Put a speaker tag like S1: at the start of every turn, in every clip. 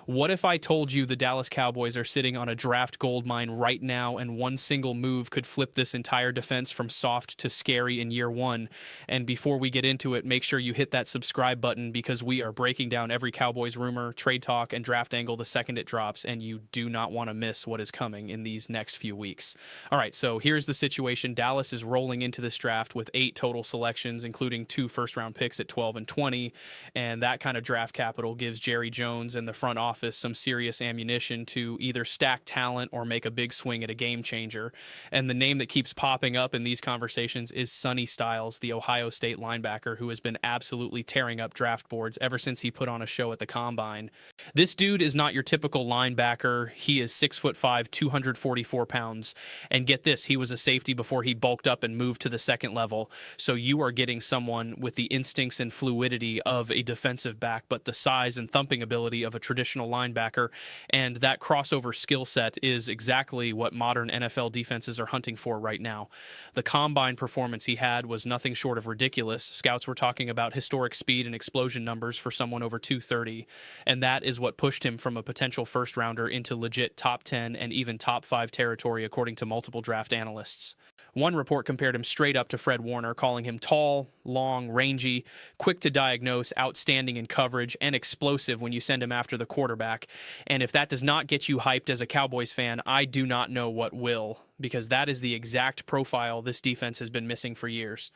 S1: What if I told you the Dallas Cowboys are sitting on a draft gold mine right now, and one single move could flip this entire defense from soft to scary in year one? And before we get into it, make sure you hit that subscribe button, because we are breaking down every Cowboys rumor, trade talk, and draft angle the second it drops, and you do not want to miss what is coming in these next few weeks. All right, so here's the situation. Dallas is rolling into this draft with 8 total selections, including 2 first-round picks at 12 and 20, and that kind of draft capital gives Jerry Jones and the front office some serious ammunition to either stack talent or make a big swing at a game changer. And the name that keeps popping up in these conversations is Sonny Styles, the Ohio State linebacker who has been absolutely tearing up draft boards ever since he put on a show at the Combine. This dude is not your typical linebacker. He is 6'5", 244 pounds. And get this, he was a safety before he bulked up and moved to the second level. So you are getting someone with the instincts and fluidity of a defensive back, but the size and thumping ability of a traditional linebacker, and that crossover skill set is exactly what modern NFL defenses are hunting for right now. The Combine performance he had was nothing short of ridiculous. Scouts were talking about historic speed and explosion numbers for someone over 230, and that is what pushed him from a potential first-rounder into legit top 10 and even top 5 territory, according to multiple draft analysts. One report compared him straight up to Fred Warner, calling him tall, long, rangy, quick to diagnose, outstanding in coverage, and explosive when you send him after the quarterback. And if that does not get you hyped as a Cowboys fan, I do not know what will, because that is the exact profile this defense has been missing for years.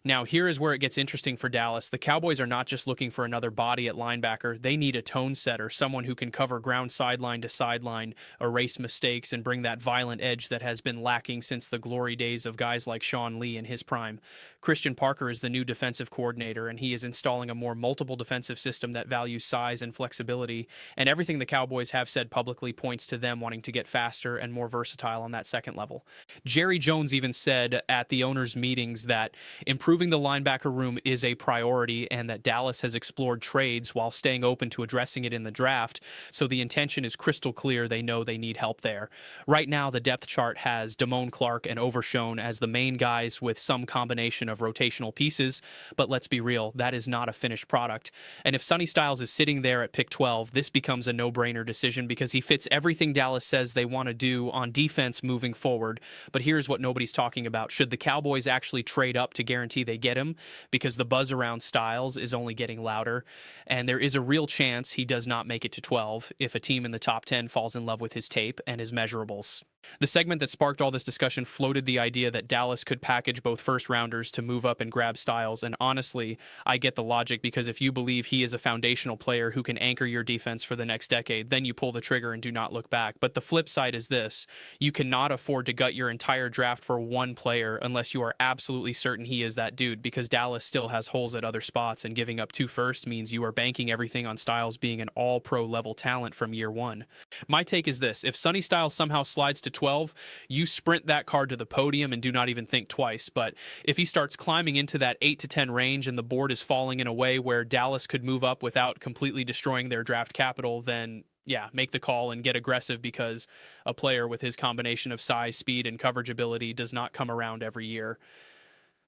S1: Now, here is where it gets interesting for Dallas. The Cowboys are not just looking for another body at linebacker. They need a tone setter, someone who can cover ground sideline to sideline, erase mistakes, and bring that violent edge that has been lacking since the glory days of guys like Sean Lee in his prime. Christian Parker is the new defensive coordinator, and he is installing a more multiple defensive system that values size and flexibility, and everything the Cowboys have said publicly points to them wanting to get faster and more versatile on that second level. Jerry Jones even said at the owners' meetings that improving the linebacker room is a priority, and that Dallas has explored trades while staying open to addressing it in the draft, so the intention is crystal clear. They know they need help there. Right now, the depth chart has Damone Clark and Overshown as the main guys with some combination of rotational pieces, but let's be real, that is not a finished product. And if Sonny Styles is sitting there at pick 12, this becomes a no-brainer decision because he fits everything Dallas says they want to do on defense moving forward. But here's what nobody's talking about. Should the Cowboys actually trade up to guarantee they get him? Because the buzz around Styles is only getting louder, and there is a real chance he does not make it to 12 if a team in the top 10 falls in love with his tape and his measurables. The segment that sparked all this discussion floated the idea that Dallas could package both first-rounders to move up and grab Styles, and honestly, I get the logic, because if you believe he is a foundational player who can anchor your defense for the next decade, then you pull the trigger and do not look back. But the flip side is this: you cannot afford to gut your entire draft for one player unless you are absolutely certain he is that dude, because Dallas still has holes at other spots, and giving up 2 firsts means you are banking everything on Styles being an all-pro level talent from year one. My take is this: if Sonny Styles somehow slides to 12, you sprint that card to the podium and do not even think twice. But if he starts climbing into that 8 to 10 range and the board is falling in a way where Dallas could move up without completely destroying their draft capital, then yeah, make the call and get aggressive, because a player with his combination of size, speed, and coverage ability does not come around every year.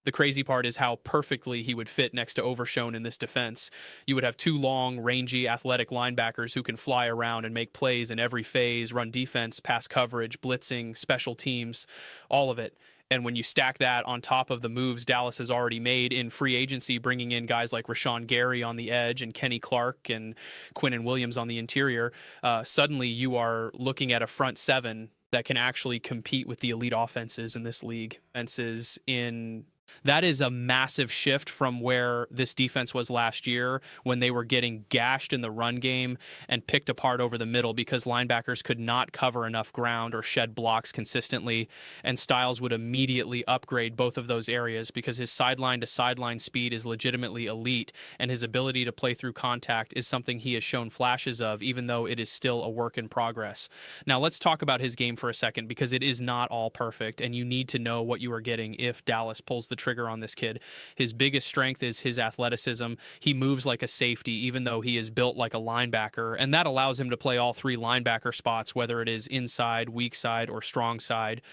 S1: The crazy part is how perfectly he would fit next to Overshown in this defense. You would have 2 long, rangy, athletic linebackers who can fly around and make plays in every phase, run defense, pass coverage, blitzing, special teams, all of it. And when you stack that on top of the moves Dallas has already made in free agency, bringing in guys like Rashawn Gary on the edge and Kenny Clark and Quinnen Williams on the interior, suddenly you are looking at a front 7 that can actually compete with the elite offenses in this league. That is a massive shift from where this defense was last year, when they were getting gashed in the run game and picked apart over the middle because linebackers could not cover enough ground or shed blocks consistently, and Styles would immediately upgrade both of those areas because his sideline to sideline speed is legitimately elite, and his ability to play through contact is something he has shown flashes of, even though it is still a work in progress. Now let's talk about his game for a second, because it is not all perfect, and you need to know what you are getting if Dallas pulls the trigger on this kid. His biggest strength is his athleticism. He moves like a safety, even though he is built like a linebacker, and that allows him to play all 3 linebacker spots, whether it is inside, weak side, or strong side,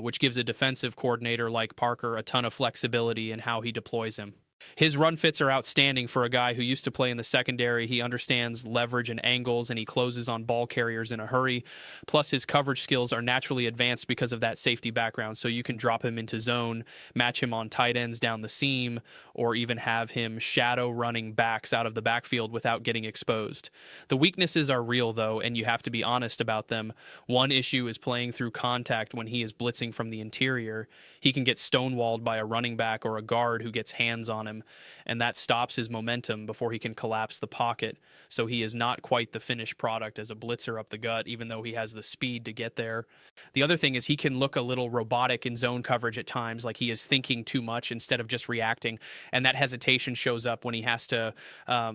S1: which gives a defensive coordinator like Parker a ton of flexibility in how he deploys him. His run fits are outstanding for a guy who used to play in the secondary. He understands leverage and angles, and he closes on ball carriers in a hurry. Plus, his coverage skills are naturally advanced because of that safety background. So you can drop him into zone, match him on tight ends down the seam, or even have him shadow running backs out of the backfield without getting exposed. The weaknesses are real, though, and you have to be honest about them. One issue is playing through contact when he is blitzing from the interior. He can get stonewalled by a running back or a guard who gets hands on him, and that stops his momentum before he can collapse the pocket. So he is not quite the finished product as a blitzer up the gut, even though he has the speed to get there. The other thing is he can look a little robotic in zone coverage at times, like he is thinking too much instead of just reacting, and that hesitation shows up when he has to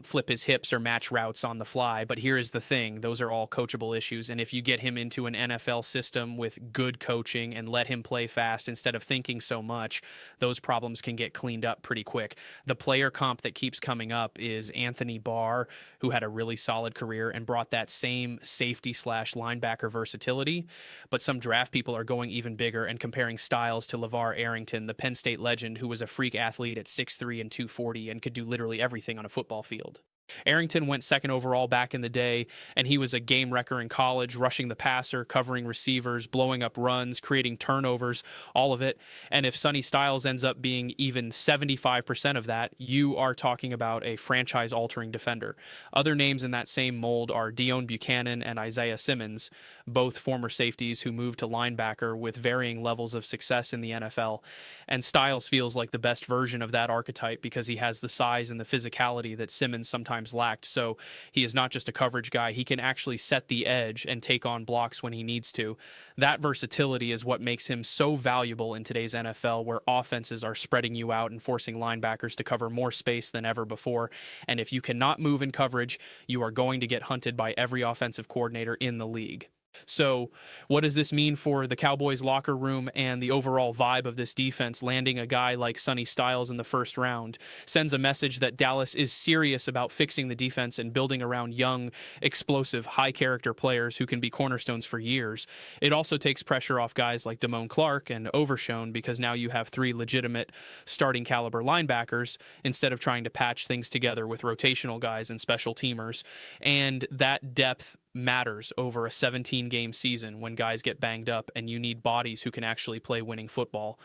S1: flip his hips or match routes on the fly. But here is the thing, those are all coachable issues, and if you get him into an NFL system with good coaching and let him play fast instead of thinking so much, those problems can get cleaned up pretty quick. The player comp that keeps coming up is Anthony Barr, who had a really solid career and brought that same safety slash linebacker versatility. But some draft people are going even bigger and comparing Styles to LaVar Arrington, the Penn State legend who was a freak athlete at 6'3" and 240 and could do literally everything on a football field. Arrington went second overall back in the day, and he was a game wrecker in college, rushing the passer, covering receivers, blowing up runs, creating turnovers, all of it. And if Sonny Styles ends up being even 75% of that, you are talking about a franchise-altering defender. Other names in that same mold are Dion Buchanan and Isaiah Simmons, both former safeties who moved to linebacker with varying levels of success in the NFL. And Styles feels like the best version of that archetype because he has the size and the physicality that Simmons sometimes lacked. So he is not just a coverage guy. He can actually set the edge and take on blocks when he needs to. That versatility is what makes him so valuable in today's NFL, where offenses are spreading you out and forcing linebackers to cover more space than ever before. And if you cannot move in coverage, you are going to get hunted by every offensive coordinator in the league. So what does this mean for the Cowboys locker room and the overall vibe of this defense? Landing a guy like Sonny Styles in the first round sends a message that Dallas is serious about fixing the defense and building around young, explosive, high-character players who can be cornerstones for years. It also takes pressure off guys like Damone Clark and Overshown because now you have three legitimate starting caliber linebackers instead of trying to patch things together with rotational guys and special teamers. And that depth matters over a 17-game season when guys get banged up and you need bodies who can actually play winning football.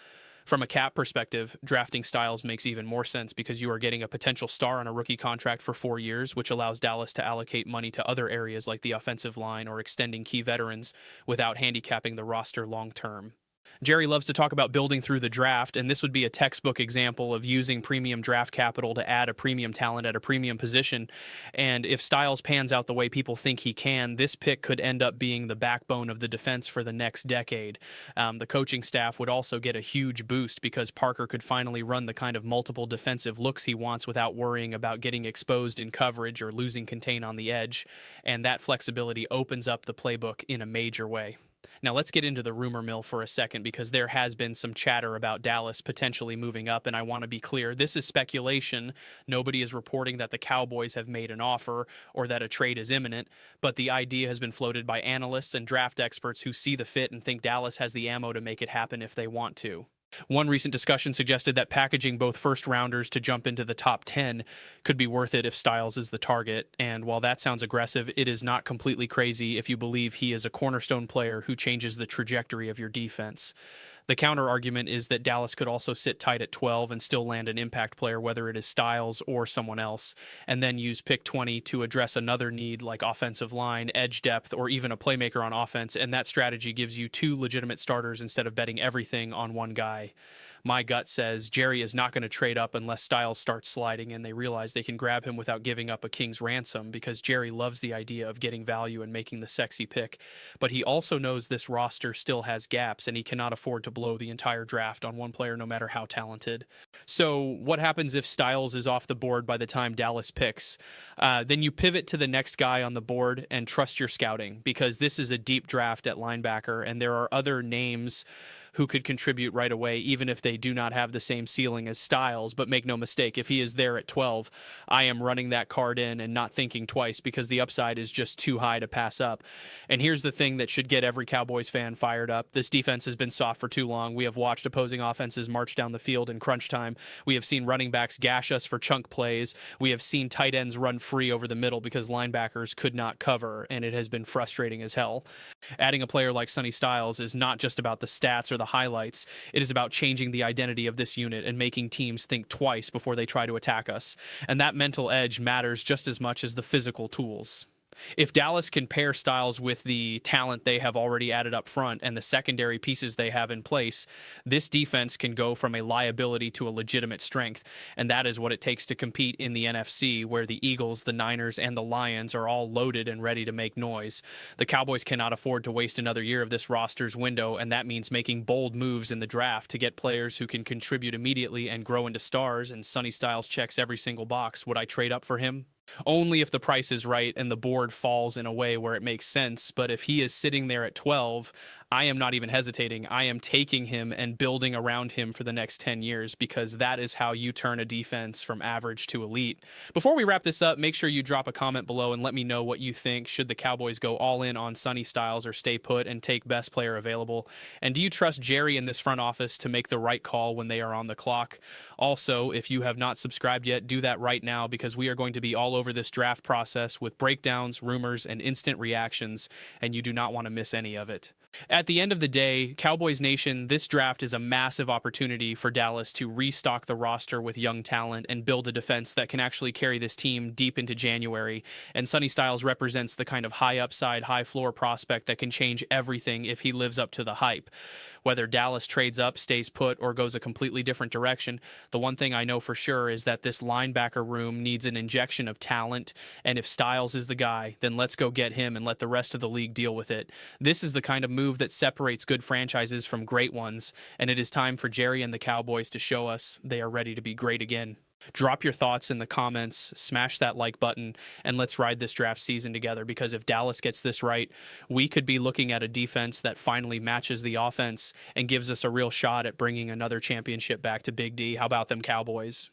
S1: From a cap perspective, drafting Styles makes even more sense because you are getting a potential star on a rookie contract for 4 years, which allows Dallas to allocate money to other areas like the offensive line or extending key veterans without handicapping the roster long term. Jerry loves to talk about building through the draft, and this would be a textbook example of using premium draft capital to add a premium talent at a premium position. And if Styles pans out the way people think he can, this pick could end up being the backbone of the defense for the next decade. The coaching staff would also get a huge boost because Parker could finally run the kind of multiple defensive looks he wants without worrying about getting exposed in coverage or losing contain on the edge. And that flexibility opens up the playbook in a major way. Now let's get into the rumor mill for a second because there has been some chatter about Dallas potentially moving up, and I want to be clear, this is speculation. Nobody is reporting that the Cowboys have made an offer or that a trade is imminent, but the idea has been floated by analysts and draft experts who see the fit and think Dallas has the ammo to make it happen if they want to. One recent discussion suggested that packaging both first-rounders to jump into the top 10 could be worth it if Styles is the target, and while that sounds aggressive, it is not completely crazy if you believe he is a cornerstone player who changes the trajectory of your defense. The counter-argument is that Dallas could also sit tight at 12 and still land an impact player, whether it is Styles or someone else, and then use pick 20 to address another need like offensive line, edge depth, or even a playmaker on offense, and that strategy gives you two legitimate starters instead of betting everything on one guy. My gut says Jerry is not going to trade up unless Styles starts sliding and they realize they can grab him without giving up a king's ransom because Jerry loves the idea of getting value and making the sexy pick. But he also knows this roster still has gaps and he cannot afford to blow the entire draft on one player no matter how talented. So what happens if Styles is off the board by the time Dallas picks? Then you pivot to the next guy on the board and trust your scouting because this is a deep draft at linebacker and there are other names who could contribute right away, even if they do not have the same ceiling as Styles. But make no mistake, if he is there at 12, I am running that card in and not thinking twice, because the upside is just too high to pass up. And here's the thing that should get every Cowboys fan fired up. This defense has been soft for too long. We have watched opposing offenses march down the field in crunch time. We have seen running backs gash us for chunk plays. We have seen tight ends run free over the middle because linebackers could not cover, and it has been frustrating as hell. Adding a player like Sonny Styles is not just about the stats or the highlights. It is about changing the identity of this unit and making teams think twice before they try to attack us. And that mental edge matters just as much as the physical tools. If Dallas can pair Styles with the talent they have already added up front and the secondary pieces they have in place, this defense can go from a liability to a legitimate strength. And that is what it takes to compete in the NFC, where the Eagles, the Niners, and the Lions are all loaded and ready to make noise. The Cowboys cannot afford to waste another year of this roster's window, and that means making bold moves in the draft to get players who can contribute immediately and grow into stars, and Sonny Styles checks every single box. Would I trade up for him? Only if the price is right and the board falls in a way where it makes sense. But if he is sitting there at 12, I am not even hesitating. I am taking him and building around him for the next 10 years, because that is how you turn a defense from average to elite. Before we wrap this up, make sure you drop a comment below and let me know what you think. Should the Cowboys go all in on Sonny Styles or stay put and take best player available? And do you trust Jerry in this front office to make the right call when they are on the clock? Also, if you have not subscribed yet, do that right now, because we are going to be all over this draft process with breakdowns, rumors, and instant reactions, and you do not want to miss any of it. At the end of the day, Cowboys Nation, this draft is a massive opportunity for Dallas to restock the roster with young talent and build a defense that can actually carry this team deep into January. And Sonny Styles represents the kind of high upside, high floor prospect that can change everything if he lives up to the hype. Whether Dallas trades up, stays put, or goes a completely different direction, the one thing I know for sure is that this linebacker room needs an injection of talent, and if Styles is the guy, then let's go get him and let the rest of the league deal with it. This is the kind of move that separates good franchises from great ones, and it is time for Jerry and the Cowboys to show us they are ready to be great again. Drop your thoughts in the comments, smash that like button, and let's ride this draft season together, because if Dallas gets this right, we could be looking at a defense that finally matches the offense and gives us a real shot at bringing another championship back to Big D. How about them Cowboys?